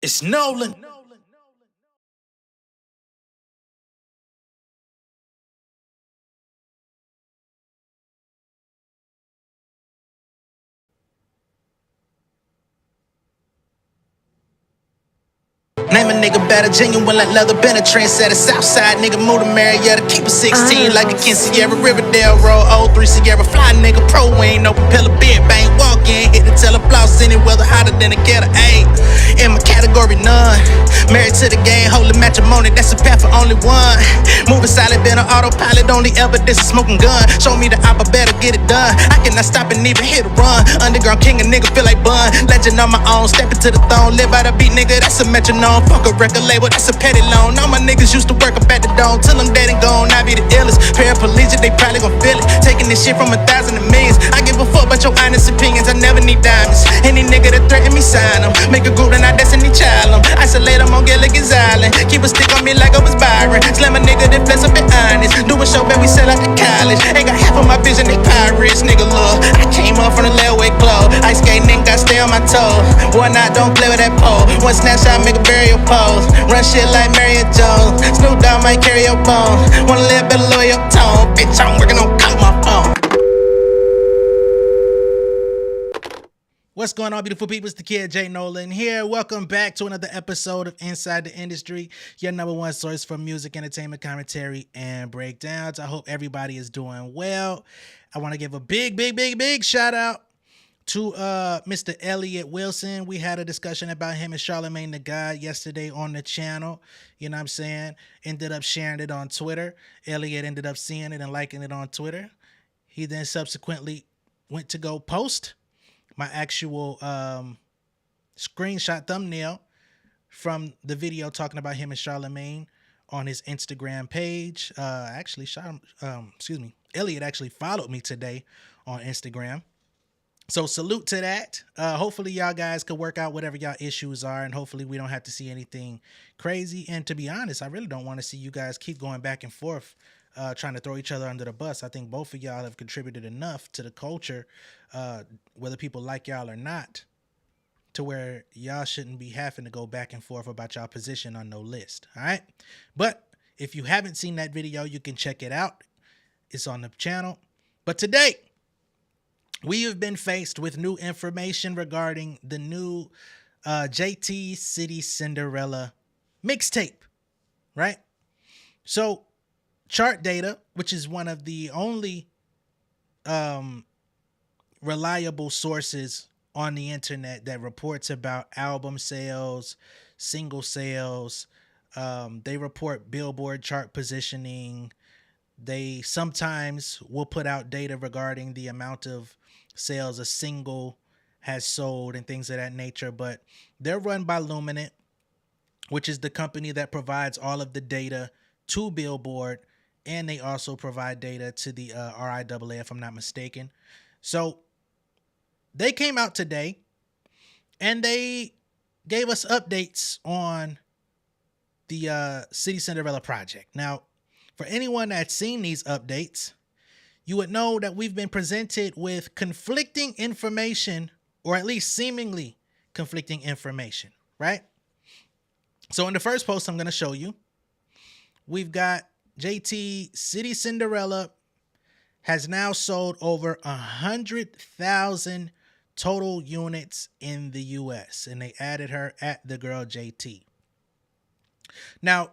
It's Nolan. Name a nigga better, genuine like leather, been a trendsetter. Southside nigga, move to Marietta, keep a 16 like a Ken Sierra, Riverdale Road, 03 Sierra, fly nigga, pro ain't no propeller, big bang, walk in, hit the teleprompter, any weather hotter than a ghetto, ayy. In my category, none. Married to the game, holy matrimony, that's a path for only one. Moving silent, been on autopilot, only evidence is smoking gun. Show me the op, I better get it done. I cannot stop and even hit a run. Underground king, a nigga feel like Bun. Legend on my own, step into the throne. Live by the beat, nigga, that's a metronome. Fuck a record label, that's a petty loan. All my niggas used to work up at the dome. Till I'm dead and gone, I be the illest. Paraplegic, they probably gon' feel it. Taking this shit from 1,000 to millions. I give a fuck about your honest opinions, I never need diamonds. Any nigga that threaten me, sign them. Make a group, then I destiny child them. Isolate them on Gilligan's Island. Keep a stick on me like I was Byron. Slam a nigga that flex, a bit honest. Do a show, bet we sell out to college. Ain't got half of my vision, they pirates. Nigga, look, I came up from the layaway club. Ice skating, nigga, got stay on my toes. One night, don't play with that pole. One snapshot, make a burial pose. Run shit like Mario Jones. Snoop Dogg might carry your bones. Wanna live better, lower your tone. Bitch, I'm working on call my phone. What's going on, beautiful people? It's the kid J Nolan here. Welcome back to another episode of Inside the Industry, your number one source for music, entertainment, commentary, and breakdowns. I hope everybody is doing well. I want to give a big shout out to Mr. Elliott Wilson. We had a discussion about him and Charlamagne the God yesterday on the channel. You know what I'm saying? Ended up sharing it on Twitter. Elliott ended up seeing it and liking it on Twitter. He then subsequently went to go post my actual screenshot thumbnail from the video talking about him and Charlamagne on his Instagram page. Elliott actually followed me today on Instagram. So salute to that. Hopefully y'all guys could work out whatever y'all issues are, and hopefully we don't have to see anything crazy. And to be honest, I really don't want to see you guys keep going back and forth trying to throw each other under the bus. I think both of y'all have contributed enough to the culture, whether people like y'all or not, to where y'all shouldn't be having to go back and forth about y'all position on no list. All right. But if you haven't seen that video, you can check it out. It's on the channel. But today, we have been faced with new information regarding the new JT City Cinderella mixtape, right? So chart data, which is one of the only reliable sources on the internet that reports about album sales, single sales. They report Billboard chart positioning. They sometimes will put out data regarding the amount of sales a single has sold and things of that nature, but they're run by Luminant, which is the company that provides all of the data to Billboard, and they also provide data to the RIAA, if I'm not mistaken. So they came out today and they gave us updates on the City Cinderella project. Now, for anyone that's seen these updates, you would know that we've been presented with conflicting information, or at least seemingly conflicting information, right? So in the first post I'm going to show you, we've got JT City Cinderella has now sold over 100,000 total units in the US, and they added her at the girl JT. Now,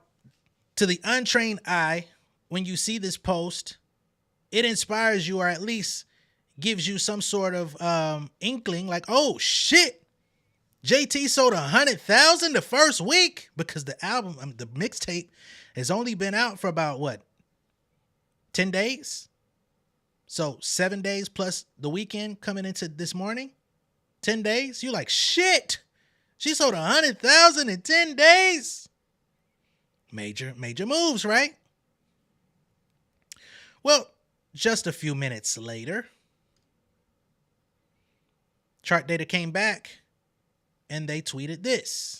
to the untrained eye, when you see this post, it inspires you, or at least gives you some sort of inkling like, oh shit, JT sold 100,000 the first week, because the album, the mixtape has only been out for about what, 10 days? So 7 days plus the weekend coming into this morning, 10 days. You're like, shit, she sold 100,000 in 10 days. Major moves, right? Well, just a few minutes later, chart data came back and they tweeted this.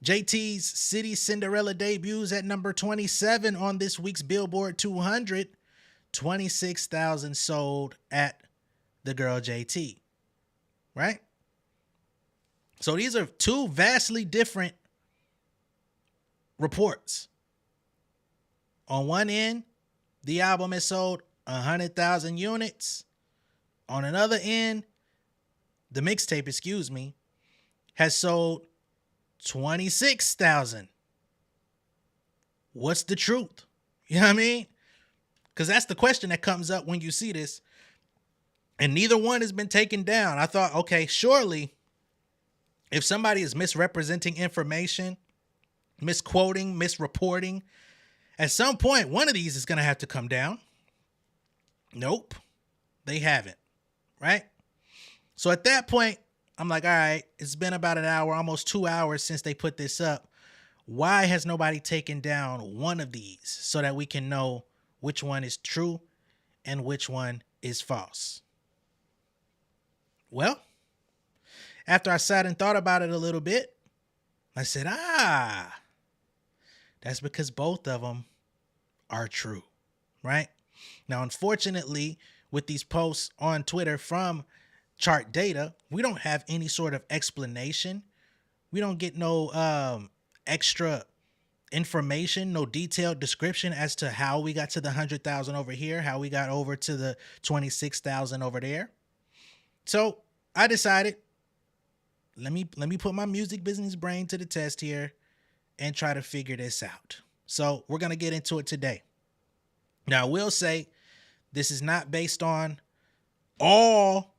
JT's City Cinderella debuts at number 27 on this week's Billboard 200. 26,000 sold at the girl JT, right? So these are two vastly different reports. On one end, the album has sold 100,000 units. On another end, the mixtape, has sold 26,000. What's the truth? You know what I mean? Because that's the question that comes up when you see this. And neither one has been taken down. I thought, okay, surely if somebody is misrepresenting information, misquoting, misreporting, at some point, one of these is going to have to come down. Nope, they haven't, right? So at that point, I'm like, all right, it's been about an hour, almost 2 hours since they put this up. Why has nobody taken down one of these so that we can know which one is true and which one is false? Well, after I sat and thought about it a little bit, I said, that's because both of them are true, right? Now, unfortunately, with these posts on Twitter from Chart Data, we don't have any sort of explanation. We don't get no extra information, no detailed description as to how we got to the 100,000 over here, how we got over to the 26,000 over there. So I decided, let me put my music business brain to the test here and try to figure this out. So we're going to get into it today. Now, I will say this is not based on all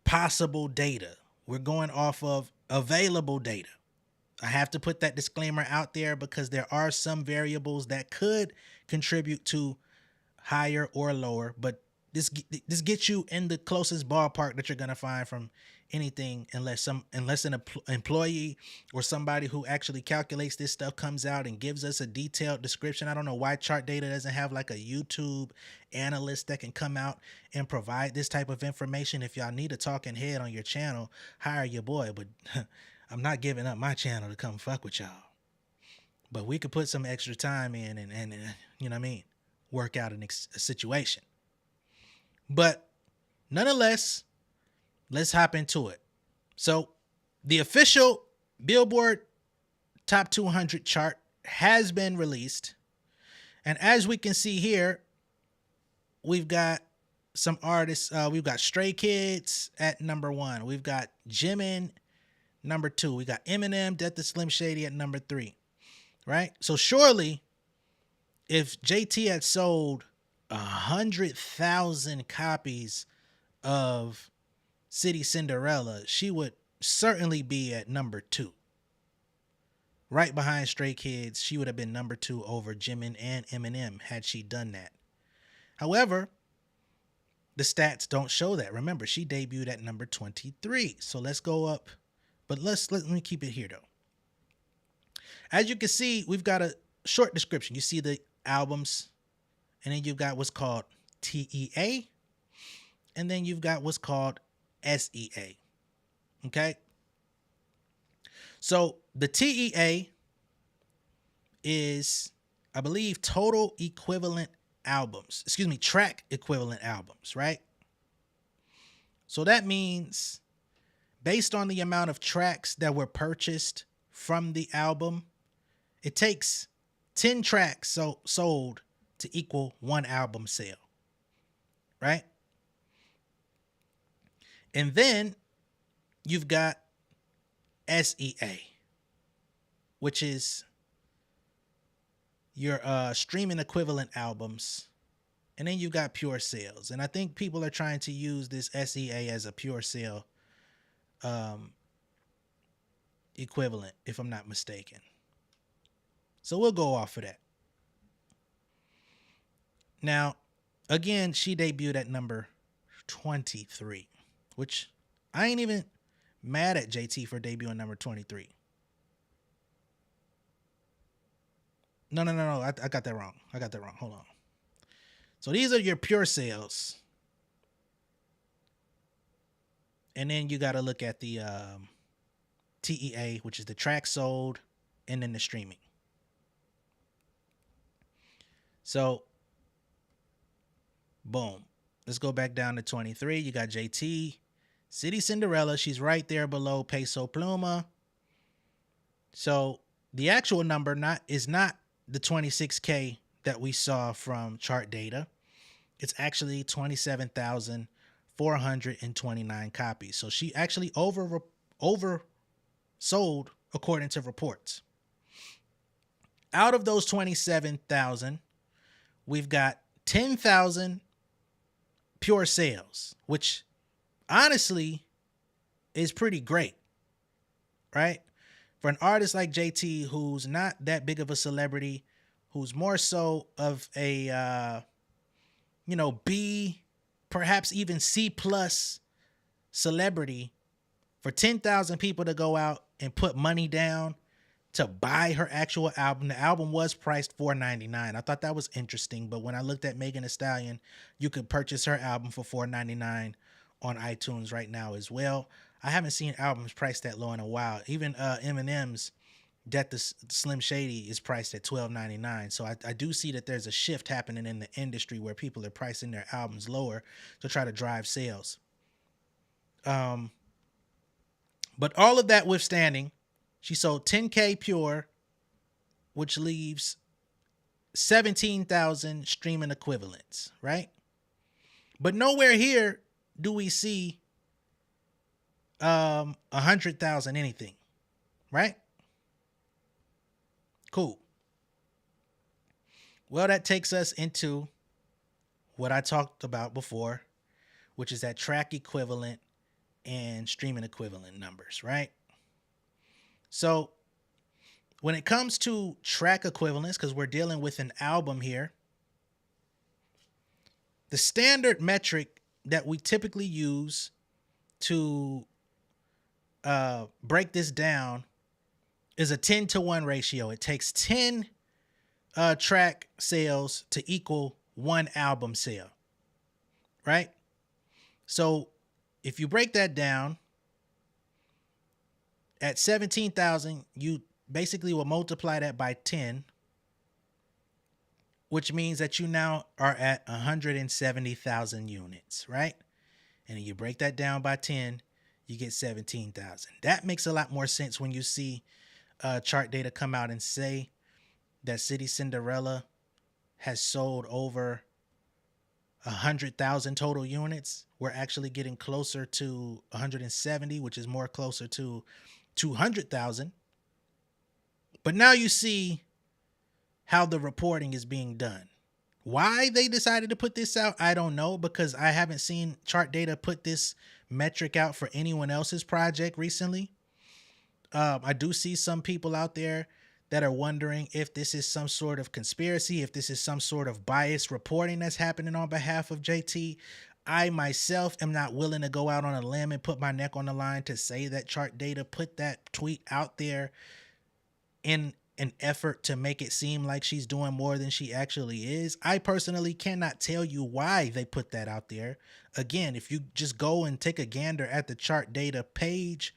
possible data. We're going off of available data. I have to put that disclaimer out there because there are some variables that could contribute to higher or lower, but this gets you in the closest ballpark that you're going to find from anything, unless an employee or somebody who actually calculates this stuff comes out and gives us a detailed description. I don't know why Chart Data doesn't have like a YouTube analyst that can come out and provide this type of information. If y'all need a talking head on your channel, hire your boy, but I'm not giving up my channel to come fuck with y'all. But we could put some extra time in and you know what I mean, work out a situation. But nonetheless, let's hop into it. So the official Billboard Top 200 chart has been released. And as we can see here, we've got some artists. We've got Stray Kids at number 1. We've got Jimin number 2. We got Eminem, Death to Slim Shady at number 3. Right? So surely if JT had sold 100,000 copies of City Cinderella, she would certainly be at number 2. Right behind Stray Kids, she would have been number 2 over Jimin and Eminem had she done that. However, the stats don't show that. Remember, she debuted at number 23. So let's go up, but let me keep it here though. As you can see, we've got a short description. You see the albums, and then you've got what's called TEA, and then you've got what's called SEA. Okay. So the TEA is, I believe, total equivalent albums. Track equivalent albums, right? So that means based on the amount of tracks that were purchased from the album, it takes 10 tracks sold to equal one album sale, right? And then you've got SEA, which is your streaming equivalent albums. And then you've got pure sales. And I think people are trying to use this SEA as a pure sale equivalent, if I'm not mistaken. So we'll go off of that. Now, again, she debuted at number 23, which I ain't even mad at JT for debuting number 23. No. I got that wrong. Hold on. So these are your pure sales. And then you got to look at the TEA, which is the track sold, and then the streaming. So, boom. Let's go back down to 23. You got JT City Cinderella, she's right there below Peso Pluma. So the actual number is not the 26K that we saw from chart data. It's actually 27,429 copies. So she actually oversold according to reports. Out of those 27,000, we've got 10,000 pure sales, which honestly is pretty great, right? For an artist like JT, who's not that big of a celebrity, who's more so of a B, perhaps even C plus celebrity, for 10,000 people to go out and put money down to buy her actual album. The album was priced $4.99. I thought that was interesting, but when I looked at Megan Thee Stallion, you could purchase her album for $4.99 on iTunes right now as well. I haven't seen albums priced that low in a while. Even Eminem's Death to Slim Shady is priced at $12.99. So I do see that there's a shift happening in the industry where people are pricing their albums lower to try to drive sales. But all of that withstanding, she sold 10K pure, which leaves 17,000 streaming equivalents, right? But nowhere here do we see 100,000 anything, right? Cool. Well, that takes us into what I talked about before, which is that track equivalent and streaming equivalent numbers, right? So when it comes to track equivalents, because we're dealing with an album here, the standard metric that we typically use to break this down is a 10-to-1 ratio. It takes 10 track sales to equal one album sale, right? So if you break that down, at 17,000, you basically will multiply that by 10, which means that you now are at 170,000 units, right? And you break that down by 10, you get 17,000. That makes a lot more sense when you see chart data come out and say that City Cinderella has sold over 100,000 total units. We're actually getting closer to 170, which is more closer to 200,000. But now you see how the reporting is being done. Why they decided to put this out, I don't know, because I haven't seen chart data put this metric out for anyone else's project recently. I do see some people out there that are wondering if this is some sort of conspiracy, if this is some sort of biased reporting that's happening on behalf of JT. I myself am not willing to go out on a limb and put my neck on the line to say that chart data put that tweet out there in an effort to make it seem like she's doing more than she actually is. I personally cannot tell you why they put that out there. Again, if you just go and take a gander at the chart data page,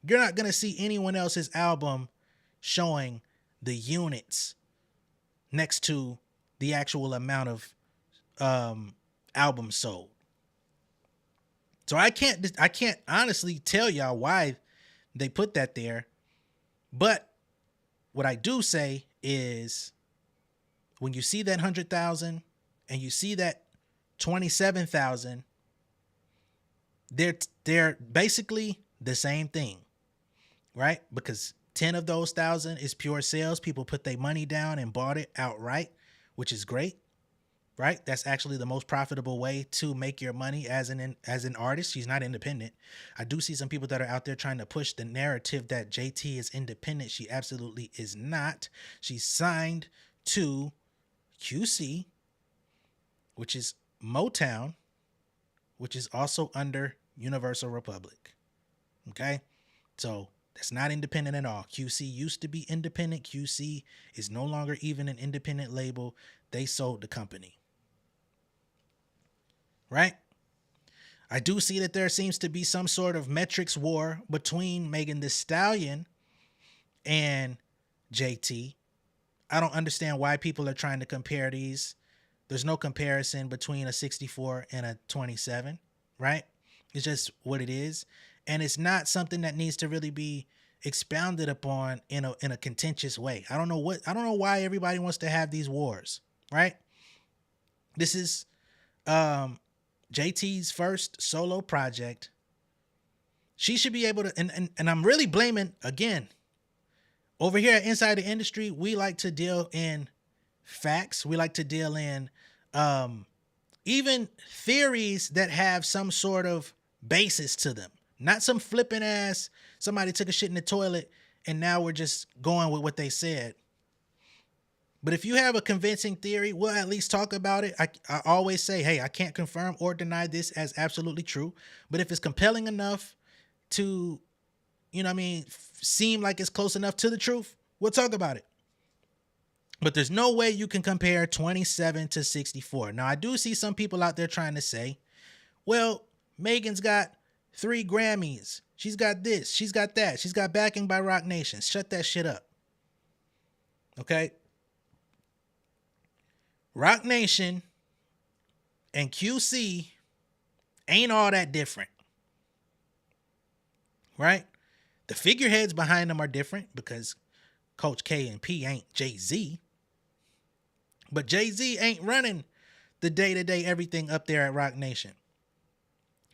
you're not going to see anyone else's album showing the units next to the actual amount of albums sold. So I can't honestly tell y'all why they put that there. But what I do say is when you see that 100,000 and you see that 27,000, they're basically the same thing, right? Because 10 of those 1,000 is pure sales. People put their money down and bought it outright, which is great, right? That's actually the most profitable way to make your money as an artist. She's not independent. I do see some people that are out there trying to push the narrative that JT is independent. She absolutely is not. She's signed to QC, which is Motown, which is also under Universal Republic. Okay? So that's not independent at all. QC used to be independent. QC is no longer even an independent label. They sold the company. Right? I do see that there seems to be some sort of metrics war between Megan Thee Stallion and JT. I don't understand why people are trying to compare these. There's no comparison between a 64 and a 27, right? It's just what it is, and it's not something that needs to really be expounded upon in a contentious way. I don't know why everybody wants to have these wars, right? This is um JT's first solo project. She should be able to, and I'm really blaming again. Over here at Inside the Industry, we like to deal in facts. We like to deal in um even theories that have some sort of basis to them. Not some flipping ass, somebody took a shit in the toilet and now we're just going with what they said. But if you have a convincing theory, we'll at least talk about it. I always say, hey, I can't confirm or deny this as absolutely true. But if it's compelling enough to, you know what I mean, seem like it's close enough to the truth, we'll talk about it. But there's no way you can compare 27 to 64. Now, I do see some people out there trying to say, well, Megan's got 3 Grammys. She's got this. She's got that. She's got backing by Roc Nation. Shut that shit up. Okay? Roc Nation and QC ain't all that different. Right? The figureheads behind them are different because Coach K and P ain't Jay-Z. But Jay-Z ain't running the day-to-day everything up there at Roc Nation.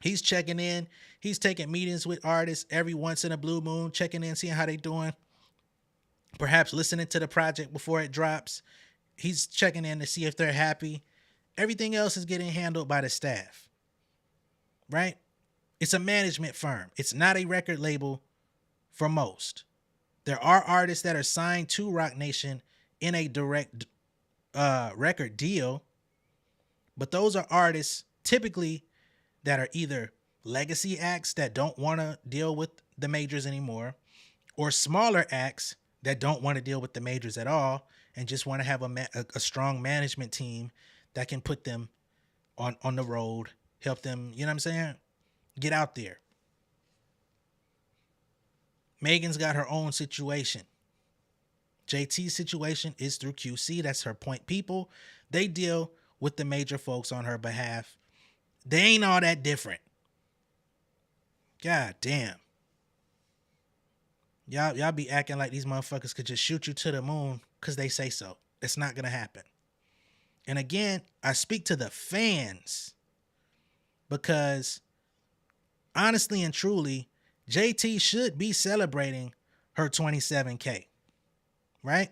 He's checking in. He's taking meetings with artists every once in a blue moon, checking in, seeing how they doing. Perhaps listening to the project before it drops. He's checking in to see if they're happy. Everything else is getting handled by the staff. Right? It's a management firm. It's not a record label for most. There are artists that are signed to Roc Nation in a direct record deal, but those are artists typically that are either legacy acts that don't want to deal with the majors anymore, or smaller acts that don't want to deal with the majors at all and just want to have a strong management team that can put them on the road, help them, you know what I'm saying, get out there. Megan's got her own situation. JT's situation is through QC. That's her point people. They deal with the major folks on her behalf. They ain't all that different. God damn. Y'all be acting like these motherfuckers could just shoot you to the moon because they say so. It's not going to happen. And again, I speak to the fans because honestly and truly, JT should be celebrating her 27K. Right?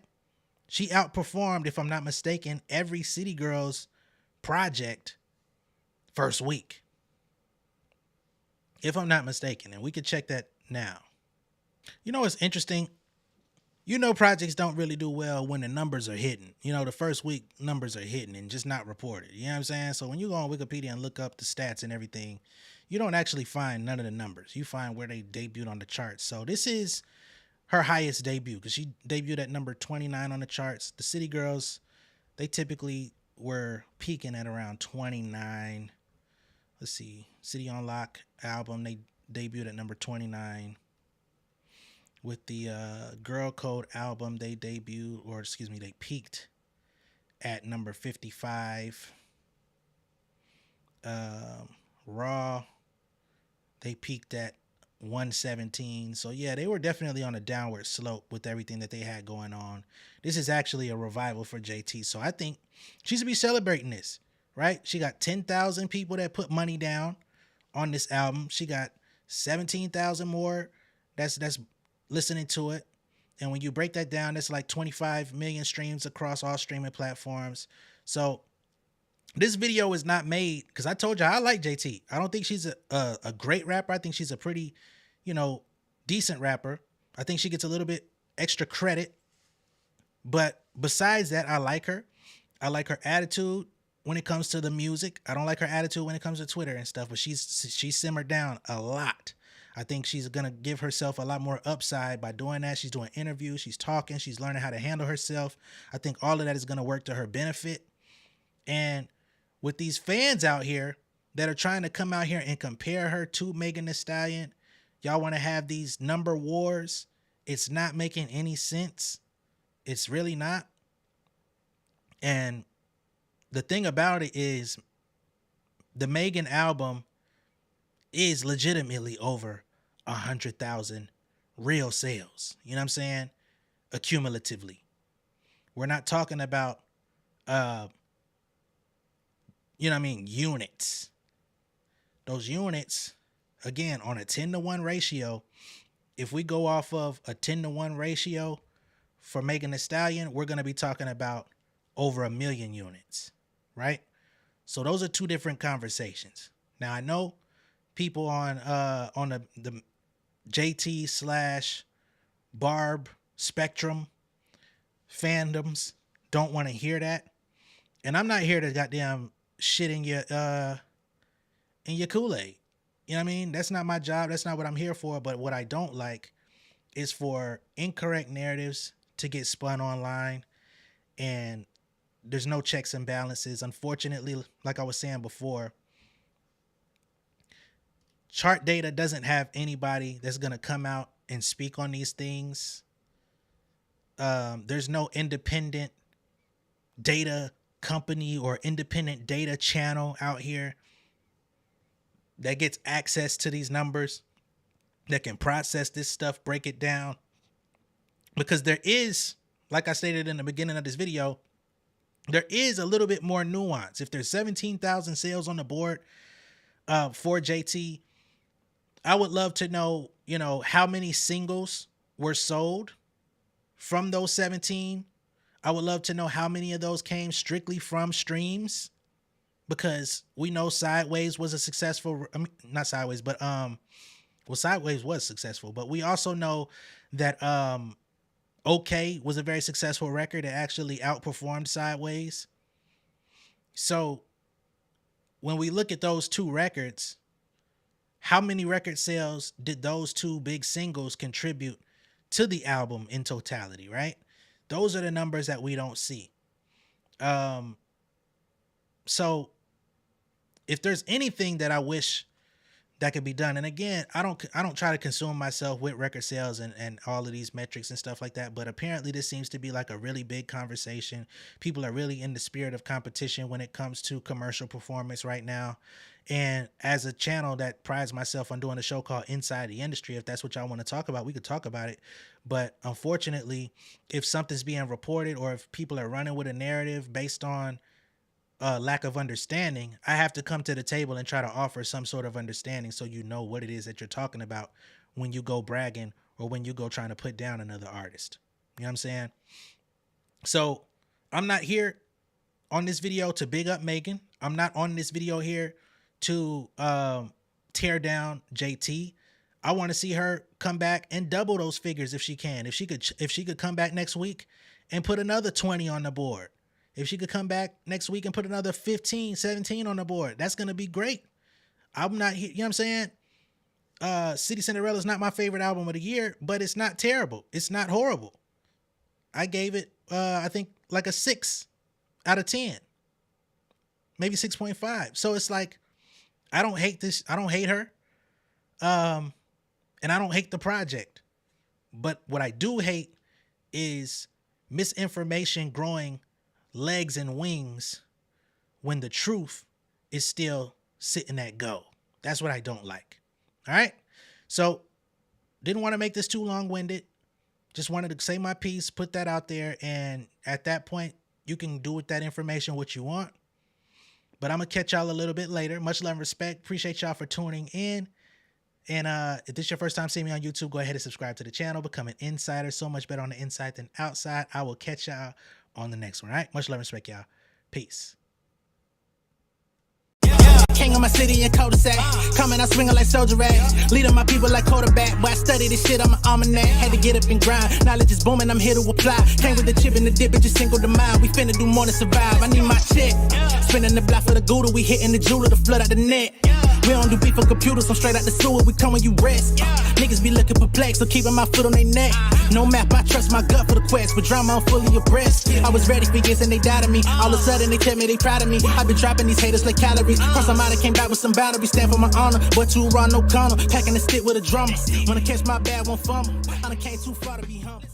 She outperformed, if I'm not mistaken, every City Girls project first week. If I'm not mistaken, and we could check that now. You know what's interesting? You know projects don't really do well when the numbers are hidden. You know, the first week numbers are hidden and just not reported. You know what I'm saying? So when you go on Wikipedia and look up the stats and everything, you don't actually find none of the numbers. You find where they debuted on the charts. So this is her highest debut because she debuted at number 29 on the charts. The City Girls, they typically were peaking at around 29. Let's see. City on Lock album, they debuted at number 29. With the Girl Code album, they peaked at number 55. Raw, they peaked at 117. So yeah, they were definitely on a downward slope with everything that they had going on. This is actually a revival for JT. So I think she should be celebrating this, right? She got 10,000 people that put money down on this album. She got 17,000 more that's listening to it. And when you break that down, that's like 25 million streams across all streaming platforms. So this video is not made because I told you I like JT. I don't think she's a great rapper. I think she's a pretty, decent rapper. I think she gets a little bit extra credit. But besides that, I like her. I like her attitude when it comes to the music. I don't like her attitude when it comes to Twitter and stuff, but she's simmered down a lot. I think she's going to give herself a lot more upside by doing that. She's doing interviews. She's talking. She's learning how to handle herself. I think all of that is going to work to her benefit. And with these fans out here that are trying to come out here and compare her to Megan Thee Stallion, y'all want to have these number wars. It's not making any sense. It's really not. And the thing about it is the Megan album is legitimately over 100,000 real sales. You know what I'm saying? Accumulatively. We're not talking about, you know what I mean, units. Those units, again, on a 10-to-1 ratio, if we go off of a 10-to-1 ratio for Megan Thee Stallion, we're going to be talking about over 1 million units, right? So those are two different conversations. Now, I know people on the JT / Barb spectrum fandoms don't want to hear that. And I'm not here to goddamn shit in your Kool-Aid. You know what I mean? That's not my job. That's not what I'm here for. But what I don't like is for incorrect narratives to get spun online, and there's no checks and balances. Unfortunately, like I was saying before, chart data doesn't have anybody that's going to come out and speak on these things. There's no independent data company or independent data channel out here that gets access to these numbers, that can process this stuff, break it down. Because there is, like I stated in the beginning of this video, there is a little bit more nuance. If there's 17,000 sales on the board for JT, I would love to know, you know, how many singles were sold from those 17. I would love to know how many of those came strictly from streams, because we know Sideways was a successful, I mean, not Sideways, but well, Sideways was successful, but we also know that OK was a very successful record that actually outperformed Sideways. So when we look at those two records, how many record sales did those two big singles contribute to the album in totality, right? Those are the numbers that we don't see. So if there's anything that I wish that could be done, and again, I don't try to consume myself with record sales and all of these metrics and stuff like that, but apparently this seems to be like a really big conversation. People are really in the spirit of competition when it comes to commercial performance right now. And as a channel that prides myself on doing a show called Inside the Industry, if that's what y'all want to talk about, we could talk about it. But unfortunately, if something's being reported or if people are running with a narrative based on lack of understanding, I have to come to the table and try to offer some sort of understanding so you know what it is that you're talking about when you go bragging or when you go trying to put down another artist. You know what I'm saying? So I'm not here on this video to big up Megan. I'm not on this video here to tear down JT. I want to see her come back and double those figures if she can. If she could come back next week and put another 20 on the board. If she could come back next week and put another 15, 17 on the board, that's going to be great. I'm not here, you know what I'm saying? City Cinderella is not my favorite album of the year, but it's not terrible. It's not horrible. I gave it, I think, like a 6 out of 10. Maybe 6.5. So it's like, I don't hate this. I don't hate her. And I don't hate the project. But what I do hate is misinformation growing legs and wings when the truth is still sitting at go. That's what I don't like. All right. So didn't want to make this too long-winded. Just wanted to say my piece, put that out there. And at that point, you can do with that information what you want. But I'm going to catch y'all a little bit later. Much love and respect. Appreciate y'all for tuning in. And if this is your first time seeing me on YouTube, go ahead and subscribe to the channel. Become an insider. So much better on the inside than outside. I will catch y'all on the next one. All right. Much love and respect, y'all. Peace. King of my city and cul-de-sac. Coming out swinging like soldier rag. Leading my people like quarterback. But I study this shit, I'm an almanac. Had to get up and grind. Knowledge is booming, I'm here to apply. Came with the chip and the dip, it just single the mind. We finna do more than survive. I need my check. Spinning the block for the Gouda. We hitting the jeweler to flood out the net. We don't do beef for computers, I'm straight out the sewer. We come when you rest. Niggas be looking perplexed, so keeping my foot on their neck. No map, I trust my gut for the quest. With drama, I'm fully abreast. I was ready for years and they doubted me. All of a sudden, they tell me they proud of me. I've been dropping these haters like calories. Cross them out, I came back with some boundaries. Stand for my honor, but too raw, no corner. Packing the stick with a drummer. When I catch my bad, won't fumble. I done came too far to be humble.